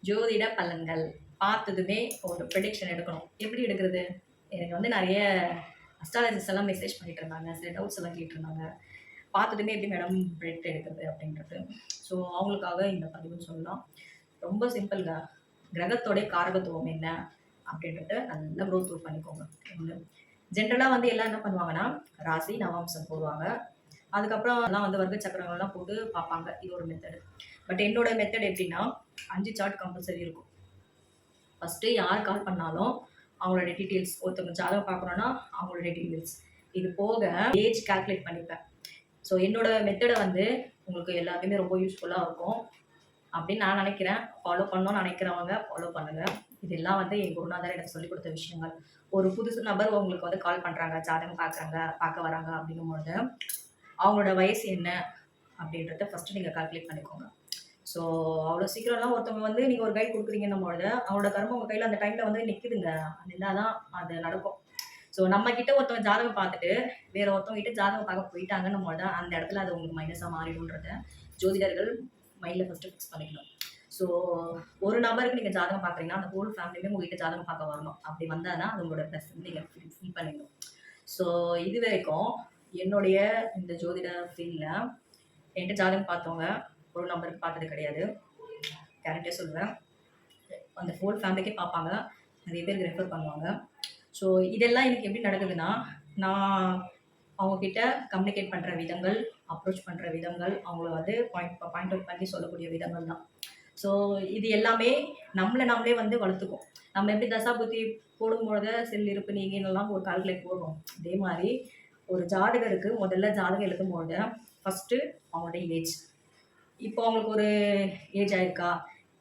ஜோதிட பலன்கள் பார்த்ததுமே ஒரு ப்ரெடிக்ஷன் எடுக்கணும். எப்படி எடுக்கிறது? எனக்கு வந்து நெறைய அஸ்ட்ராலஜிஸ்ட் எல்லாம் மெசேஜ் பண்ணிட்டு இருந்தாங்க. சில டவுட்ஸ் எல்லாம் கேட்டிருந்தாங்க. பார்த்ததுமே எப்படி மேடம் ப்ரெடிக்ட் எடுக்கிறது அப்படின்றது. ஸோ அவங்களுக்காக இந்த பதிவுன்னு சொல்லலாம். ரொம்ப சிம்பிள்ங்க. கிரகத்தோடைய காரகத்துவம் என்ன அப்படின்றத நல்லா க்ரோ த்ரூ பண்ணிக்கோங்க. ஒண்ணு. ஜென்ரலா வந்து எல்லாம் என்ன பண்ணுவாங்கன்னா, ராசி, நவாம்சம் போடுவாங்க. அதுக்கப்புறம் எல்லாம் வந்து வர்க்க சக்கரங்கள்லாம் போட்டு பார்ப்பாங்க. இது ஒரு மெத்தடு. பட் என்னோட மெத்தட் எப்படின்னா, 5 சார்ட் கம்பல்சரி இருக்கும். ஃபர்ஸ்ட்டு யார் கால் பண்ணாலும் அவங்களோட டீட்டெயில்ஸ் ஒருத்தவங்க ஜாதகம் பார்க்குறோன்னா அவங்களோட டீட்டெயில்ஸ் இது போக ஏஜ் கால்குலேட் பண்ணிப்பேன். ஸோ என்னோட மெத்தடை வந்து உங்களுக்கு எல்லாத்தையுமே ரொம்ப யூஸ்ஃபுல்லாக இருக்கும் அப்படின்னு நான் நினைக்கிறேன். ஃபாலோ பண்ணணும்னு நினைக்கிறவங்க ஃபாலோ பண்ணுங்க. இதெல்லாம் வந்து என் குருநாதர் எனக்கு சொல்லிக் கொடுத்த விஷயங்கள். ஒரு புதுசு நபர் உங்களுக்கு வந்து கால் பண்ணுறாங்க, ஜாதகம் பார்க்க வராங்க அப்படிங்கும்போது அவங்களோட வயசு என்ன அப்படின்றத ஃபஸ்ட்டு நீங்கள் கால்குலேட் பண்ணிக்கோங்க. ஸோ அவ்வளோ சீக்கிரம்லாம் ஒருத்தவங்க வந்து நீங்கள் ஒரு கைட் கொடுக்குறீங்கன்னும்போது அவங்களோட கர்மம் உங்கள் கையில் அந்த டைமில் வந்து நிற்குதுங்க. நின்னா தான் அது நடக்கும். ஸோ நம்ம கிட்ட ஒருத்தவங்க ஜாதகம் பார்த்துட்டு வேற ஒருத்தவங்க கிட்ட ஜாதகம் பார்க்க போயிட்டாங்கன்னும் போது அந்த இடத்துல அது உங்களுக்கு மைனஸாக மாறிடும்ன்றத ஜோதிடர்கள் மைண்டில் ஃபஸ்ட்டு ஃபிக்ஸ் பண்ணிக்கணும். ஸோ ஒரு நபருக்கு நீங்கள் ஜாதகம் பார்க்குறீங்கன்னா அந்த ஹோல் ஃபேமிலியுமே உங்ககிட்ட ஜாதகம் பார்க்க வரணும். அப்படி வந்தால் தான் அது உங்களோட ப்ளஸ் வந்து நீங்கள் ஃபீல் பண்ணிடணும். ஸோ இது வரைக்கும் என்னுடைய இந்த ஜோதிட ஃபீல்டில் என்கிட்ட ஜாதகம் பார்த்தவங்க ஒரு நம்பருக்கு பார்த்தது கிடையாது. கேரக்டே சொல்லுவேன். அந்த ஹோல் ஃபேமிலிக்கே பார்ப்பாங்க. நிறைய பேருக்கு ரெஃபர் பண்ணுவாங்க. ஸோ இதெல்லாம் எனக்கு எப்படி நடக்குதுன்னா, நான் அவங்கக்கிட்ட கம்யூனிகேட் பண்ணுற விதங்கள், அப்ரோச் பண்ணுற விதங்கள், அவங்கள வந்து பாயிண்ட் அவுட் பண்ணி சொல்லக்கூடிய விதங்கள் தான். ஸோ இது எல்லாமே நம்மளே வந்து வளர்த்துக்கும். நம்ம எப்படி தசாபுத்தி போடும்பொழுது செல் இருப்பு நீங்கினெல்லாம் ஒரு கால்குலேட் போடுறோம். அதே மாதிரி ஒரு ஜாதகருக்கு முதல்ல ஜாதகம் எழுதும்போது ஃபஸ்ட்டு அவங்களுடைய ஏஜ். இப்போ அவங்களுக்கு ஒரு ஏஜ் ஆயிருக்கா,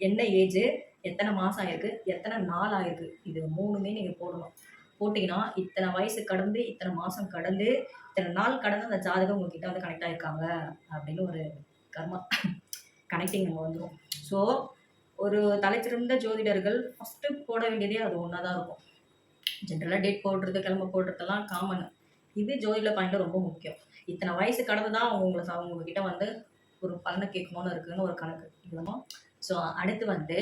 என்ன ஏஜு, எத்தனை மாதம் ஆயிருக்கு, எத்தனை நாள் ஆயிருக்கு, இது 3மே நீங்கள் போடணும். போட்டிங்கன்னா இத்தனை வயசு கடந்து, இத்தனை மாதம் கடந்து, இத்தனை நாள் கடந்து அந்த ஜாதகம் உங்ககிட்ட வந்து கனெக்ட் ஆயிருக்காங்க அப்படின்னு ஒரு கர்மா கனெக்டிங் அங்கே வந்துடும். ஸோ ஒரு தலைச்சிறந்த ஜோதிடர்கள் ஃபஸ்ட்டு போட வேண்டியதே அது ஒன்றா தான் இருக்கும். ஜென்ரலாக டேட் போடுறது, கிழமை போடுறதெல்லாம் காமன். இது ஜோதிட பாயிண்ட்டில் ரொம்ப முக்கியம். இத்தனை வயசு கடந்து தான் உங்ககிட்ட வந்து ஒரு பலனை கேட்கணும்னு இருக்குன்னு ஒரு கணக்கு இல்லைமா. ஸோ அடுத்து வந்து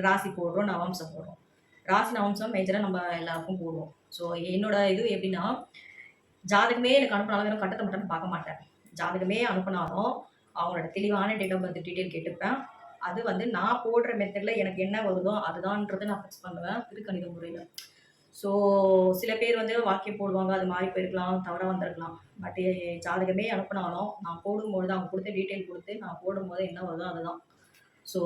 ராசி போடுறோம், நவாம்சம் போடுறோம். ராசி நவாம்சம் மேஜராக நம்ம எல்லாருக்கும் போடுவோம். ஸோ என்னோட இது எப்படின்னா, ஜாதகமே எனக்கு அனுப்பினாலும் கட்டத்தை மட்டும் பார்க்க மாட்டேன். ஜாதகமே அனுப்பினாலும் அவங்களோட தெளிவான டேட் ஆஃப் பர்த் டீட்டெயில் கேட்டுப்பேன். அது வந்து நான் போடுற மெத்தடில் எனக்கு என்ன வருதோ அதுதான்றதை நான் ஃபிக்ஸ் பண்ணுவேன் திருக்கணித முறையில். ஸோ சில பேர் வந்து வாக்கியம் போடுவாங்க, அது மாறி போயிருக்கலாம், தவறாக வந்திருக்கலாம். பட் ஜாதகமே அனுப்பினாலும் நான் போடும்பொழுது அவங்க கொடுத்த டீட்டெயில் கொடுத்து நான் போடும்போது என்ன வருதோ அதுதான். ஸோ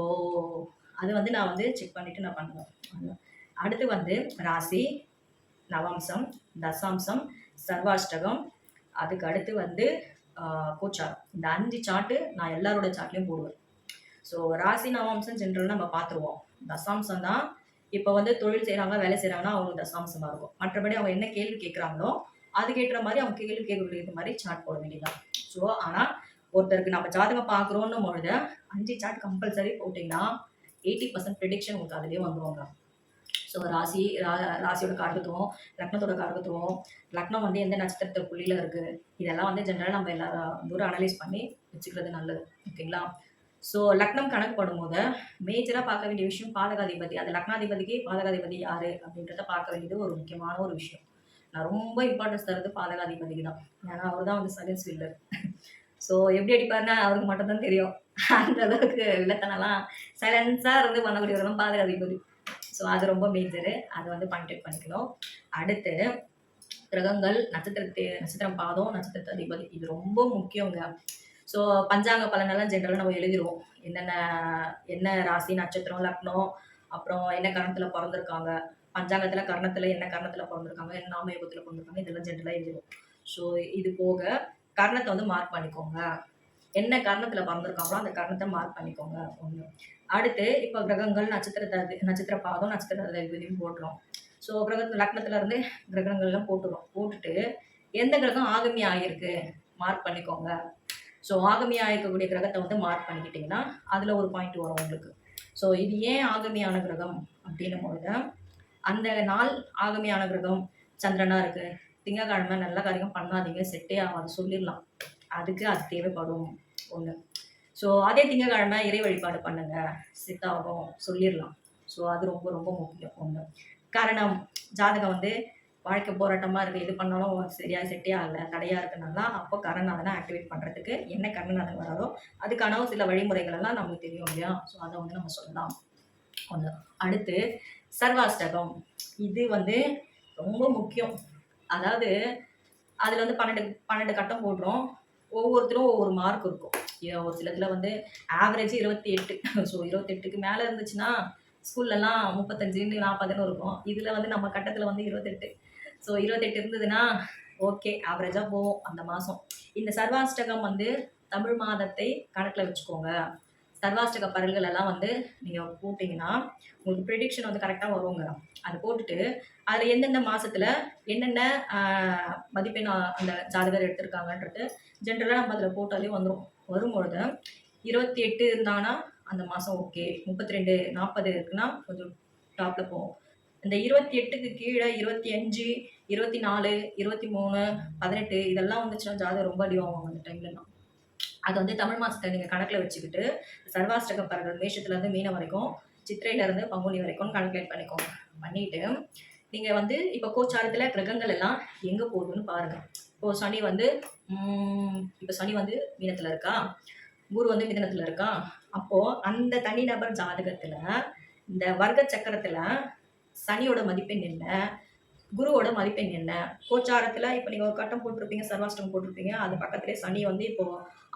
அது வந்து நான் வந்து செக் பண்ணிவிட்டு நான் பண்ணுவேன். அடுத்து வந்து ராசி, நவாம்சம், தசாம்சம், சர்வாஷ்டகம், அதுக்கு அடுத்து வந்து கோச்சாரம். இந்த 5 சார்ட்டு நான் எல்லாரோட சார்ட்லேயும் போடுவேன். ஸோ ராசி நவாம்சம் ஜென்ரல் நம்ம பார்த்துருவோம். தசாம்சம் தான் இப்போ வந்து தொழில் செய்கிறாங்க, வேலை செய்கிறாங்கன்னா அவங்களுக்கு தசாம்சமாக இருக்கும். மற்றபடி அவங்க என்ன கேள்வி கேட்குறாங்களோ அதுக்கேற்ற மாதிரி அவங்க கேள்வி கேட்கக்கூடிய மாதிரி சார்ட் போட வேண்டியதான். ஸோ ஆனால் ஒருத்தருக்கு நம்ம ஜாதகம் பார்க்குறோன்னு பொழுது 5 சார்ட் கம்பல்சரி போட்டிங்கன்னா 80% ப்ரெடிக்ஷன் உங்களுக்கு அதுலேயே வந்துருவாங்க. ஸோ ராசியோட காரகத்துவம், லக்னத்தோட காரகத்துவம், லக்னம் வந்து எந்த நட்சத்திரத்தை புள்ளியில் இருக்குது, இதெல்லாம் வந்து ஜென்ரலாக நம்ம எல்லாரும் தூரம் அனலைஸ் பண்ணி வச்சுக்கிறது நல்லது. ஓகேங்களா. ஸோ லக்னம் கணக்கு போடும்போது மேஜராக பார்க்க வேண்டிய விஷயம் பாதகாதிபதி. அது லக்னாதிபதிக்கு பாதகாதிபதி யார் அப்படின்றத பார்க்க வேண்டியது ஒரு முக்கியமான ஒரு விஷயம். நான் ரொம்ப இம்பார்ட்டன்ஸ் தரது பாதகாதிபதிக்கு தான். ஏன்னா அவர் தான் வந்து சைலன்ஸ் வில்லர். ஸோ எப்படி அடிப்பாருன்னா அவருக்கு மட்டும்தான் தெரியும். அந்த அளவுக்கு வில்லத்தனெல்லாம் சைலன்ஸாக இருந்து பண்ணக்கூடியவர் தான் பாதகாதிபதி. ஸோ அது ரொம்ப மேஜரு. அதை வந்து பாயிண்ட் அவுட் பண்ணிக்கணும். அடுத்து கிரகங்கள், நட்சத்திரம் பாதம், நட்சத்திர அதிபதி, இது ரொம்ப முக்கியங்க. ஸோ பஞ்சாங்க பலனெல்லாம் ஜென்ரலாக நம்ம எழுதிடுவோம். என்ன ராசி, நட்சத்திரம், லக்னம், அப்புறம் என்ன கரணத்தில் பிறந்திருக்காங்க, பஞ்சாங்கத்தில் கர்ணத்தில் என்ன கர்ணத்தில் பிறந்திருக்காங்க, என்ன நாமயோகத்தில் பிறந்திருக்காங்க, இதெல்லாம் ஜென்ரலாக எழுதிடுவோம். ஸோ இது போக கர்ணத்தை வந்து மார்க் பண்ணிக்கோங்க. என்ன கர்ணத்தில் பிறந்திருக்காங்களோ அந்த கர்ணத்தை மார்க் பண்ணிக்கோங்க ஒன்று. அடுத்து இப்போ கிரகங்கள், நட்சத்திர பாதம், நட்சத்திர அதிபதியும் போட்டுரும். ஸோ லக்னத்துல இருந்து கிரகங்கள்லாம் போட்டுட்டு எந்த கிரகம் ஆகமி ஆகியிருக்கு மார்க் பண்ணிக்கோங்க. ஸோ ஆகமியாக இருக்கக்கூடிய கிரகத்தை வந்து மார்க் பண்ணிக்கிட்டிங்கன்னா அதில் ஒரு பாயிண்ட் வரும் உங்களுக்கு. ஸோ இது ஏன் ஆகமியான கிரகம் அப்படின்னும் பொழுது, அந்த நாள் ஆகமியான கிரகம் சந்திரனாக இருக்குது, திங்கக்கிழமை நல்ல காரியம் பண்ணாதீங்க, செட்டே ஆகாது சொல்லிடலாம். அதுக்கு அது தேவைப்படும் ஒன்று. ஸோ அதே திங்கட்கிழமை இறை வழிபாடு பண்ணுங்க, செட் ஆகும் சொல்லிடலாம். ஸோ அது ரொம்ப ரொம்ப முக்கியம் ஒண்ணு. காரணம் ஜாதகம் வந்து வாழ்க்கை போராட்டமா இருக்கு. எது பண்ணாலும் சரியா செட்டே ஆகல, தடையா இருக்குனால அப்போ கரணநாதனை ஆக்டிவேட் பண்றதுக்கு என்ன கரணநாதன் வராதோ அதுக்கான சில வழிமுறைகள் எல்லாம் நமக்கு தெரியும் இல்லையா? ஸோ அதை வந்து நம்ம சொல்லலாம். ஒண்ணு. அடுத்து சர்வாஷ்டகம். இது வந்து ரொம்ப முக்கியம். அதாவது அதுல வந்து 12 கட்டம் போடுறோம். ஒவ்வொருத்தரும் ஒவ்வொரு மார்க் இருக்கும். ஒரு சிலதுல வந்து ஆவரேஜ் 28. ஸோ 28க்கு மேல இருந்துச்சுன்னா ஸ்கூல்லலாம் 35, 40ன்னு இருக்கும். இதுல வந்து நம்ம கட்டத்துல வந்து 28. ஸோ 28 இருந்ததுன்னா ஓகே, ஆவரேஜா போவோம் அந்த மாசம். இந்த சர்வாஷ்டகம் வந்து தமிழ் மாதத்தை கணக்குல வச்சுக்கோங்க. சர்வாஷ்டக பரல்கள் எல்லாம் வந்து நீங்க போட்டீங்கன்னா உங்களுக்கு ப்ரெடிக்ஷன் வந்து கரெக்டா வருங்க. அதை போட்டுட்டு அதுல எந்தெந்த மாசத்துல என்னென்ன மதிப்பெண் அந்த ஜாதகர் எடுத்திருக்காங்கன்றது ஜென்ரலா நம்ம அதுல போட்டாலே வந்துடும். வரும்பொழுது 28 இருந்தாங்கன்னா அந்த மாசம் ஓகே, 32, 40 இருக்குன்னா கொஞ்சம் டாப்ல போகும். இந்த 28க்கு கீழே 25, 24, 23, 18 இதெல்லாம் வந்துச்சுன்னா ஜாதகம் ரொம்ப அடி வாங்குவாங்க அந்த டைம்லலாம். அது வந்து தமிழ் மாசத்தை நீங்க கணக்குல வச்சுக்கிட்டு சர்வாஷ்டக பரல்கள் மேஷத்துல இருந்து மீனம் வரைக்கும், சித்திரையில இருந்து பங்குனி வரைக்கும் கால்குலேட் பண்ணிக்கோங்க. பண்ணிட்டு நீங்க வந்து இப்ப கோச்சாரத்துல கிரகங்கள் எல்லாம் எங்க போகுதுன்னு பாருங்க. இப்போ சனி வந்து இப்ப சனி வந்து மீனத்துல இருக்கா, குரு வந்து மிதனத்துல இருக்கா. அப்போ அந்த தனிநபர் ஜாதகத்துல இந்த வர்க்க சக்கரத்துல சனியோட மதிப்பெண் என்ன, குருவோட மதிப்பெண் என்ன, கோச்சாரத்துல இப்ப நீங்க ஒரு கட்டம் போட்டிருப்பீங்க, சர்வாஷ்டகம் போட்டிருப்பீங்க, அது பக்கத்திலே சனி வந்து இப்போ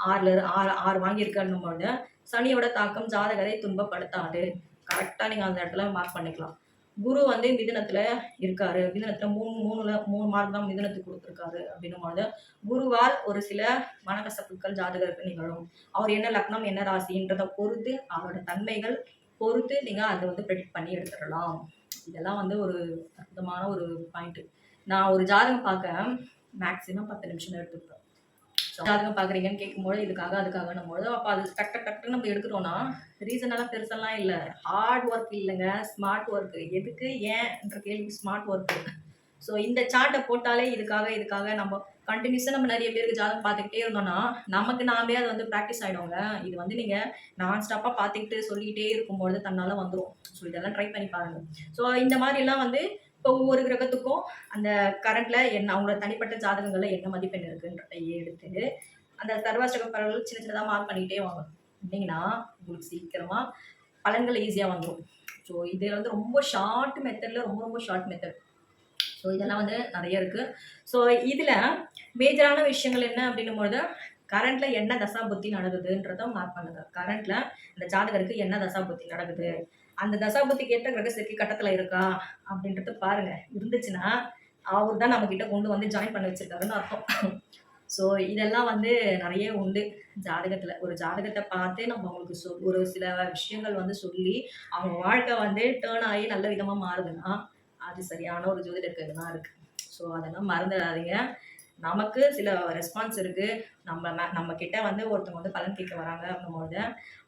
6 வாங்கியிருக்காருன்னும் பொழுது சனியோட தாக்கம் ஜாதகரை துன்பப்படுத்தாது. கரெக்டா நீங்க அந்த இடத்துல மார்க் பண்ணிக்கலாம். குரு வந்து மிதுனத்துல இருக்காரு, மிதுனத்துல 3 மார்க் தான் மிதுனத்துக்கு கொடுத்துருக்காரு அப்படின்னும் பொழுது குருவால் ஒரு சில மனக்கசப்புகள் ஜாதகருக்கு நிகழும். அவர் என்ன லக்னம் என்ன ராசின்றதை பொறுத்து அவரோட தன்மைகள் பொறுத்து நீங்க அதை வந்து ப்ரெடிக்ட் பண்ணி எடுத்துடலாம். இதெல்லாம் வந்து ஒரு அற்புதமான ஒரு பாயிண்ட். நான் ஒரு ஜாதகம் பார்க்க மேக்சிமம் 10 நிமிஷம் எடுத்துப்பேன். ஜாதகம் பார்க்குறீங்கன்னு கேட்கும்போது இதுக்காக அதுக்காகன்னும் போது அப்போ அது டக்குன்னு நம்ம எடுக்கிறோம்னா ரீசனெல்லாம் பெருசெல்லாம் இல்லை. ஹார்ட் ஒர்க் இல்லைங்க, ஸ்மார்ட் ஒர்க். எதுக்கு ஏன்ற கேள்வி ஸ்மார்ட் ஒர்க். ஸோ இந்த சார்ட்டை போட்டாலே இதுக்காக நம்ம கண்டினியூஸாக நம்ம நிறைய பேருக்கு ஜாதகம் பார்த்துக்கிட்டே இருந்தோம்னா நமக்கு நாமே அது வந்து ப்ராக்டிஸ் ஆகிடுங்க. இது வந்து நீங்கள் நான் ஸ்டாப்பாக பார்த்துக்கிட்டு சொல்லிக்கிட்டே இருக்கும்பொழுது தன்னால் வந்துடும். ஸோ இதெல்லாம் ட்ரை பண்ணி பாருங்கள். ஸோ இந்த மாதிரிலாம் வந்து இப்போ ஒவ்வொரு கிரகத்துக்கும் அந்த கரண்ட்ல என்ன அவங்களோட தனிப்பட்ட ஜாதகங்கள்ல என்ன மதிப்பெண் இருக்குன்றதை எடுத்து அந்த சர்வாஷ்டக பரவல் சின்ன சின்னதாக மார்க் பண்ணிக்கிட்டே வாங்க. இருந்தீங்கன்னா உங்களுக்கு சீக்கிரமா பலன்கள் ஈஸியாக வந்துடும். ஸோ இது வந்து ரொம்ப ஷார்ட் மெத்தட்ல ரொம்ப ரொம்ப ஷார்ட் மெத்தட். ஸோ இதெல்லாம் வந்து நிறைய இருக்கு. ஸோ இதுல மேஜரான விஷயங்கள் என்ன அப்படின்னும் பொழுது கரண்ட்ல என்ன தசா புத்தி நடக்குதுன்றத மார்க் பண்ணுங்க. கரண்ட்ல இந்த ஜாதகருக்கு என்ன தசா புத்தி நடக்குது, அந்த தசாபுத்திக்கு ஏற்ற கிரக சேர்க்கை கட்டத்துல இருக்கா அப்படின்றது பாருங்க. இருந்துச்சுன்னா அவர் தான் நம்ம கிட்ட கொண்டு வந்து ஜாயின் பண்ண வச்சிருக்காருன்னு அர்த்தம். ஸோ இதெல்லாம் வந்து நிறைய உண்டு ஜாதகத்துல. ஒரு ஜாதகத்தை பார்த்து நம்ம அவங்களுக்கு ஒரு சில விஷயங்கள் வந்து சொல்லி அவங்க வாழ்க்கை வந்து டேர்ன் ஆகி நல்ல விதமா மாறுதுன்னா அது சரியான ஒரு ஜோதிடருக்கு தான் இருக்கு. ஸோ அதெல்லாம் மறந்துடாதீங்க. நமக்கு சில ரெஸ்பான்ஸ் இருக்கு. நம்ம கிட்ட வந்து ஒருத்தவங்க வந்து பலன் கேட்க வராங்க அப்படிங்கும்போது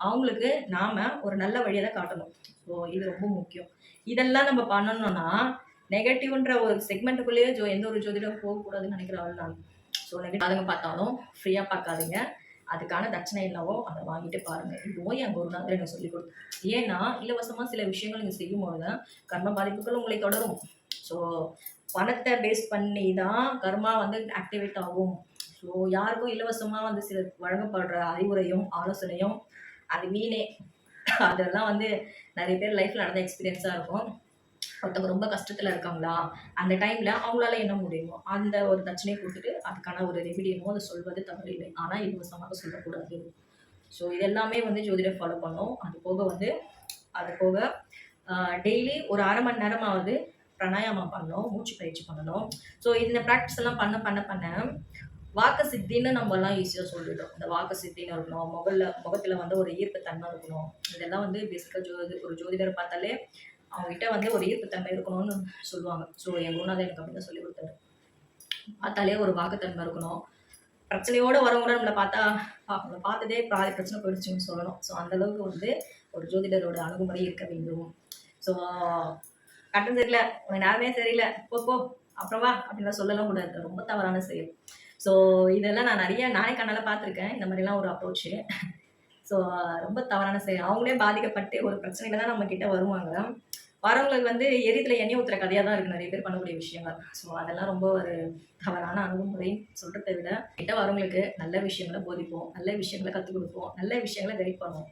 அவங்களுக்கு நாம ஒரு நல்ல வழியை தான் காட்டணும். ஸோ இது ரொம்ப முக்கியம். இதெல்லாம் நம்ம பண்ணணும்னா நெகட்டிவ்ன்ற ஒரு செக்மெண்ட்டுக்குள்ளேயே எந்த ஒரு ஜோதிடம் போகக்கூடாதுன்னு நினைக்கிறவள் நான். ஸோ நெகட்டிவ் பார்த்தாலும் ஃப்ரீயாக பார்க்காதீங்க. அதுக்கான தட்சணை என்னவோ அதை வாங்கிட்டு பாருங்க. இதுவும் என் குருநாதர் எனக்கு சொல்லிக் கொடுத்து. ஏன்னா இலவசமா சில விஷயங்கள் நீங்க செய்யும்போது கர்ம பாதிப்புகள் உங்களை தொடரும். ஸோ பணத்தை பேஸ் பண்ணி தான் கர்மா வந்து ஆக்டிவேட் ஆகும். ஸோ யாருக்கும் இலவசமா வந்து சில வழங்கப்படுற அறிவுரையும் ஆலோசனையும் அது வீணே. அதெல்லாம் வந்து நிறைய பேர் லைஃப்ல நடந்த எக்ஸ்பீரியன்ஸா இருக்கும். ஒருத்தவங்க ரொம்ப கஷ்டத்துல இருக்காங்களா, அந்த டைம்ல அவங்களால என்ன முடியுமோ அந்த ஒரு தட்சணையை கொடுத்துட்டு அதுக்கான ஒரு ரெமிடியமோ அதை சொல்வது தவறில்லை. ஆனா இலவசமாக சொல்லக்கூடாது. ஸோ இதெல்லாமே வந்து ஜோதிடம் ஃபாலோ பண்ணோம். அது போக டெய்லி ஒரு 1/2 மணி நேரமாவது பிராணாயாமம் பண்ணணும், மூச்சு பயிற்சி பண்ணணும். ஸோ இந்த ப்ராக்டிஸ் எல்லாம் பண்ண வாக்கு சித்தின்னு நம்ம எல்லாம் ஈஸியாக சொல்லிட்டோம். இந்த வாக்கு சித்தின்னு இருக்கணும், முகத்துல வந்து ஒரு ஈர்ப்புத்தன்மை இருக்கணும். இதெல்லாம் வந்து பேசிக்காக ஒரு ஜோதிடர் பார்த்தாலே அவங்ககிட்ட வந்து ஒரு ஈர்ப்புத்தன்மை இருக்கணும்னு சொல்லுவாங்க. ஸோ என் குருநாதர் எனக்கு அப்படின்னு சொல்லி கொடுத்தாரு. பார்த்தாலே ஒரு வாக்குத்தன்மை இருக்கணும். பிரச்சனையோட வரவங்க கூட நம்மளை பார்த்தா அவங்கள பார்த்ததே பாதி பிரச்சனை போயிடுச்சுன்னு சொல்லணும். ஸோ அந்த அளவுக்கு வந்து ஒரு ஜோதிடரோட அணுகுமுறை இருக்க வேண்டும். ஸோ கட்டம் தெரியல, உனக்கு நேரமே சரியில்லை, போ அப்புறமா அப்படின்லாம் சொல்லலாம் கூடாது. ரொம்ப தவறான செயல். ஸோ இதெல்லாம் நான் நானே கண்ணால பார்த்துருக்கேன் இந்த மாதிரிலாம் ஒரு அப்ரோச்சு. ஸோ ரொம்ப தவறான செயல். அவங்களே பாதிக்கப்பட்டு ஒரு பிரச்சனையில தான் நம்ம கிட்ட வருவாங்க. வரவங்களுக்கு வந்து எரிதுல எண்ணெய் ஊத்துற கதையா தான் இருக்கு நெறைய பேர் பண்ணக்கூடிய விஷயங்கள். ஸோ அதெல்லாம் ரொம்ப ஒரு தவறான அணுகுமுறை சொல்றத விட, கிட்ட வரவங்களுக்கு நல்ல விஷயங்கள போதிப்போம். நல்ல விஷயங்கள கத்துக் குடுப்போம். நல்ல விஷயங்கள கைட் பண்ணுவோம்.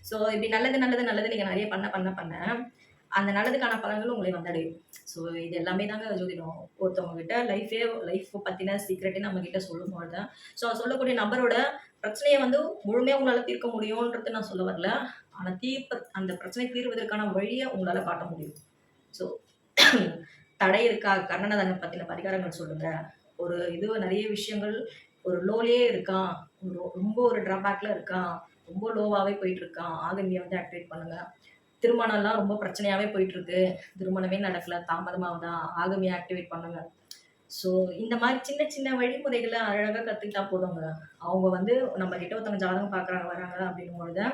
ஸோ இப்படி நல்லது, நல்லது, நல்லது நீங்க நெறைய பண்ண, அந்த நல்லதுக்கான பலன்கள் உங்களை வந்தடையும். ஸோ இது எல்லாமே தாங்க ஜோதிடம். ஒருத்தவங்க கிட்ட லைஃப் பத்தின சீக்ரெட்டே நம்ம கிட்ட சொல்லும்பொழுது, ஸோ சொல்லக்கூடிய நபரோட பிரச்சனைய வந்து முழுமையா உங்களால தீர்க்க முடியும்ன்றது நான் சொல்ல வரல. ஆனா அந்த பிரச்சனை தீர்வதற்கான வழிய உங்களால காட்ட முடியும். ஸோ தடை இருக்கா? கர்ணனதன பத்தின பரிகாரங்கள் சொல்லுங்க. ஒரு நெறைய விஷயங்கள் ஒரு லோலயே இருக்கான். ரொம்ப ஒரு ட்ராபேக்ல இருக்கான். ரொம்ப லோவாவே போயிட்டு இருக்கான். ஆகமிய வந்து ஆக்டிவேட் பண்ணுங்க. திருமணம்லாம் ரொம்ப பிரச்சனையாவே போயிட்டு இருக்கு. திருமணமே நடக்கல. தாமதமாவுதா? ஆகமிய ஆக்டிவேட் பண்ணுங்க. ஸோ இந்த மாரி சின்ன சின்ன வழிமுறைகள அழகா கத்துக்கிட்டா போதுங்க. அவங்க வந்து நம்ம கிட்ட ஒருத்தவங்க ஜாதகம் பார்க்குறாங்க, வராங்க அப்படிங்கும்பொழுது,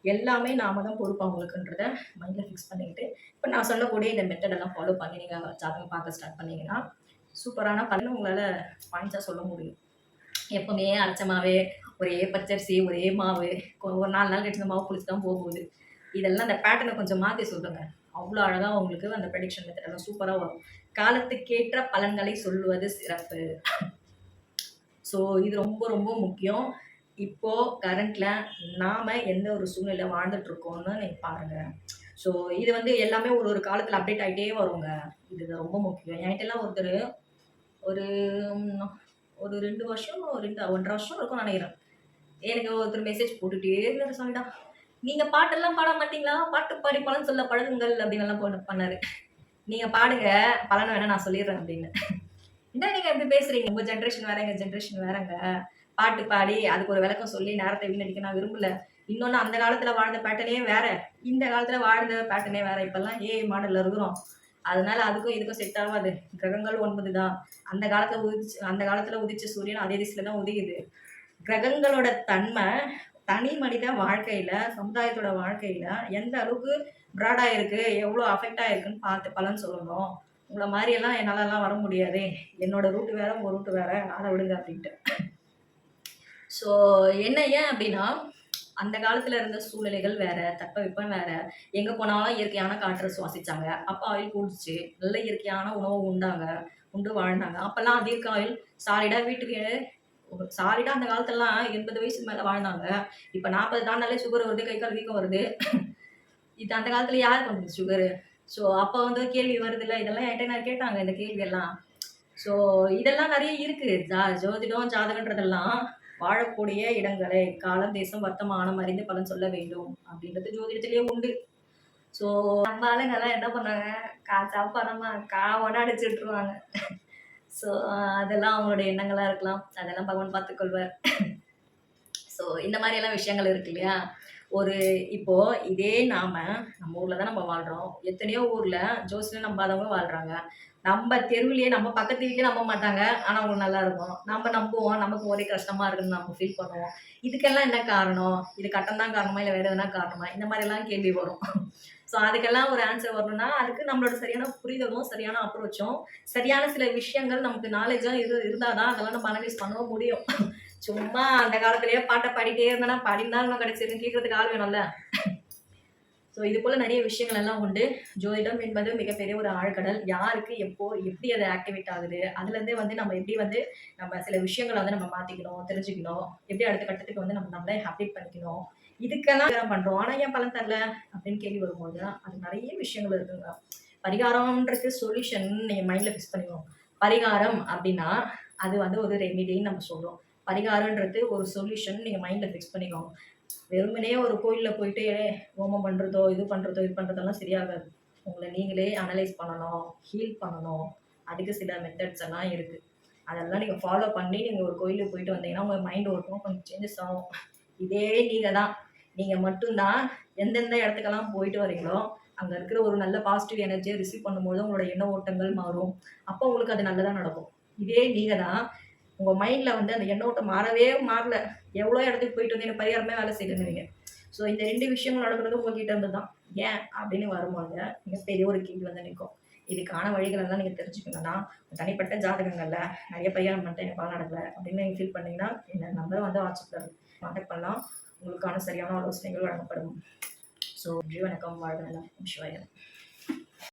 எல்லாமே நாம தான் பொறுப்பு அவங்களுக்குன்றத மைண்ட்ல ஃபிக்ஸ் பண்ணிக்கிட்டு, இப்ப நான் சொல்லக்கூடிய இந்த மெத்தட் எல்லாம் ஃபாலோ பண்ணி நீங்க ஜாதகம் பார்க்க ஸ்டார்ட் பண்ணீங்கன்னா, சூப்பரான பலன உங்களால பாயிண்ட்ஸா சொல்ல முடியும். எப்பவுமே அரைச்ச மாவே, ஒரே பச்சரிசி, ஒரே மாவு, ஒரு 4 நாள் கழிச்சு இந்த மாவு புளிச்சு தான் போகுது. இதெல்லாம் அந்த பேட்டர்ன கொஞ்சம் மாத்தி சொல்லுங்க. அவ்ளோ அழகா உங்களுக்கு அந்த ப்ரெடிக்ஷன் மெத்தட் எல்லாம் சூப்பரா வரும். காலத்துக்கேற்ற பலன்களை சொல்லுவது சிறப்பு. ஸோ இது ரொம்ப ரொம்ப முக்கியம். இப்போ கரண்ட்ல நாம எந்த ஒரு சூழ்நிலையில வாழ்ந்துட்டு இருக்கோம்னு நீங்க பாருங்க. ஸோ இது வந்து எல்லாமே ஒரு ஒரு காலத்துல அப்டேட் ஆயிட்டே வருங்க. இது ரொம்ப முக்கியம். என்கிட்டலாம் ஒருத்தரு ஒரு ம் ஒரு 2 வருஷம் 1 1/2 வருஷம் இருக்கும்னு நெனைக்கிறேன். எனக்கு ஒருத்தர் மெசேஜ் போட்டுட்டே இருந்தாரு சாமிடா. "நீங்க பாட்டெல்லாம் பாட மாட்டீங்களா? பாட்டு பாடி பலன் சொல்ல பழகுங்கள்" அப்படின்னுலாம் பண்ணாரு. "நீங்க பாடுங்க, பலன் வேணா நான் சொல்லிடுறேன்" அப்படின்னு. என்ன நீங்க இப்படி பேசுறீங்க? உங்க ஜெனரேஷன் வேற, எங்க ஜெனரேஷன் வேறங்க. பாட்டு பாடி அதுக்கு ஒரு விளக்கம் சொல்லி நேரத்த வீணடிக்க நான் விரும்பல. இன்னொன்னு அந்த காலத்துல வாழ்ந்த பேட்டர்னே வேற. இந்த காலத்துல வாழ்ந்த பேட்டர்னே வேற. இப்பல்லாம் ஏஐ மாடல்ல இருக்கிறோம். அதனால அதுக்கும் இதுக்கும் செட் ஆவாது. கிரகங்கள் 9 தான். அந்த காலத்துல உதிச்ச சூரியன் அதே திசையில தான் உதிக்குது. கிரகங்களோட தன்மை தனி மனித வாழ்க்கையில, சமுதாயத்தோட வாழ்க்கையில எந்த அளவுக்கு பிராட் ஆயிருக்கு, எவ்வளோ அஃபெக்ட் ஆயிருக்குன்னு பார்த்து பலன் சொல்லணும். உங்கள மாரியெல்லாம் என்னாலலாம் வர முடியாதே. என்னோட ரூட் வேற, உங்க ரூட் வேற. ஆள விடுங்க அப்டின்ட்டு. ஸோ ஏன் அப்டின்னா, அந்த காலத்துல இருந்த சூழ்நிலைகள் வேற, தட்பவெப்பம் வேற. எங்க போனாலும் இயற்கையான காற்ற சுவாசிச்சாங்க. அப்ப ஆயில் கூடுச்சு. நல்ல இயற்கையான உணவு உண்டு வாழ்ந்தாங்க. அப்பலாம் தீர்க்க ஆயுள் சாலிடா வீட்டுக்கு சாலிடா அந்த காலத்துலலாம் 80 வயசுக்கு மேல வாழ்ந்தாங்க. இப்ப 40 தாண்டுனாலே சுகர் வருது, கை கால் வீக்கம் வருது. இது அந்த காலத்துல யாருக்கு வந்துச்சு சுகரு? ஸோ அப்ப வந்து கேள்வி வருதுல்ல. இதெல்லாம் என்ட்ட கேட்டாங்க இந்த கேள்வியெல்லாம். ஸோ இதெல்லாம் நெறைய இருக்கு. ஜோதிடம், ஜாதகன்றதெல்லாம் வாழக்கூடிய இடங்களை, காலம், தேசம், வர்த்தமானம் அறிந்து பலன் சொல்ல வேண்டும் அப்படின்றது ஜோதிடத்திலேயே உண்டு. ஸோ நம்ம ஆளுங்கலாம் என்ன பண்ணாங்க, காசா பணமா காவோட அடிச்சு விட்டுருவாங்க. ஸோ அதெல்லாம் அவங்களுடைய எண்ணங்களா இருக்கலாம். அதெல்லாம் பகவான் பார்த்துக்கொள்வார். ஸோ இந்த மாரியெல்லாம் விஷயங்கள் இருக்கு இல்லையா? ஒரு இப்போ இதே நம்ம ஊர்ல தான் நம்ம வாழ்றோம். எத்தனையோ ஊர்ல ஜோசியம் நம்பாதவங்க வாழ்றாங்க. நம்ம தெருவுலயே நம்ம பக்கத்து வீட்லயே நம்ப மாட்டாங்க. ஆனா அவங்களுக்கு நல்லா இருக்கும். நம்ம நம்புவோம். நமக்கு ஒரே கஷ்டமா இருக்குன்னு நம்ம ஃபீல் பண்ணுவோம். இதுக்கெல்லாம் என்ன காரணம்? இது கட்டம் தான் காரணமா? இல்ல வேற எதுனா காரணமா? இந்த மாரியெல்லாம் கேள்வி வரும். ஸோ அதுக்கெல்லாம் ஒரு ஆன்சர் வரணும்னா, அதுக்கு நம்மளோட சரியான புரிதலும், சரியான அப்ரோச்சும், சரியான சில விஷயங்கள் நமக்கு நாலேட்ஜா இருந்தா தான் அதெல்லாம் நம்ம அனலைஸ் பண்ணவும் முடியும். சும்மா அந்த காலத்திலேயே பாட்ட பாடிட்டே இருந்தேன்னா, பாடின்னு தான் இருக்கணும் கடைசி வரைக்கும் கேட்கறதுக்கு ஆள் வேணும்ல. ஸோ இது போல நிறைய விஷயங்கள் எல்லாம் உண்டு. ஜோதிடம் என்பது மிகப்பெரிய ஒரு ஆழ்கடல். யாருக்கு, எப்போ, எப்படி அது ஆக்டிவேட் ஆகுது? அதுலேருந்தே வந்து நம்ம எப்படி வந்து நம்ம சில விஷயங்கள வந்து நம்ம மாத்திக்கணும், தெரிஞ்சுக்கணும். எப்படி அடுத்த கட்டத்துக்கு வந்து நம்ம நம்மளே அப்டேட் பண்ணிக்கணும். இதுக்கெல்லாம் பண்றோம். ஆனா ஏன் பலன் தரல? அப்படின்னு கேள்வி வரும்போது, அது நிறைய விஷயங்கள் இருக்குங்க. பரிகாரம்ன்றது சொல்யூஷன் நீங்க மைண்ட்ல ஃபிக்ஸ் பண்ணிக்கணும். பரிகாரம் அப்படின்னா, அது வந்து ஒரு ரெமிடின்னு நம்ம சொல்றோம். பரிகாரம்ன்றது ஒரு சொல்யூஷன் நீங்க மைண்ட்ல ஃபிக்ஸ் பண்ணிக்கோங்க. வெறுமனே ஒரு கோயில்ல போயிட்டு ஹோமம் பண்றதோ, இது பண்றதெல்லாம் சரியாகாது. உங்கள நீங்களே அனலைஸ் பண்ணணும், ஹீல் பண்ணணும். அதுக்கு சில மெத்தட்ஸ் எல்லாம் இருக்கு. அதெல்லாம் நீங்க ஃபாலோ பண்ணி நீங்க ஒரு கோயிலுக்கு போயிட்டு வந்தீங்கன்னா, உங்க மைண்ட் ஓட்டம் கொஞ்சம் சேஞ்சஸ் ஆகும். இதே நீங்க தான். நீங்க மட்டும் தான் எந்தெந்த இடத்துக்கெல்லாம் போயிட்டு வரீங்களோ, அங்க இருக்கிற ஒரு நல்ல பாசிட்டிவ் எனர்ஜிய ரிசீவ் பண்ணும்போது உங்களோட எண்ண ஓட்டங்கள் மாறும். அப்போ உங்களுக்கு அது நல்லதா நடக்கும். இதே நீங்க தான் உங்க மைண்ட்ல வந்து அந்த எண்ண ஓட்டம் மாறவே மாறல. எவ்வளோ இடத்துக்கு போயிட்டு வந்து எனக்கு பரிகாரமே வேலை செய்யலங்கிறீங்க. ஸோ இந்த 2 விஷயங்கள் நடக்கிறது உங்ககிட்ட இருந்து தான். ஏன் அப்படின்னு வரும்போது மிகப்பெரிய ஒரு கேள்வி வந்து நிக்கும். இதுக்கான வழிகள் எல்லாம் நீங்க தெரிஞ்சுக்கணும்னா, தனிப்பட்ட ஜாதகங்கள்ல நெறைய பரிகாரம் பண்ணிட்டேன் எனக்கு பலன் நடக்கல அப்படின்னு நீங்க ஃபீல் பண்ணீங்கன்னா, இந்த நம்பர வந்து வாட்ஸ்அப்ல கான்டாக்ட் பண்ணலாம். உங்களுக்கான சரியான ஆலோசனைகள் வழங்கப்படும். ஸோ நன்றி, வணக்கம், வாழ்க நலம், சிவாய.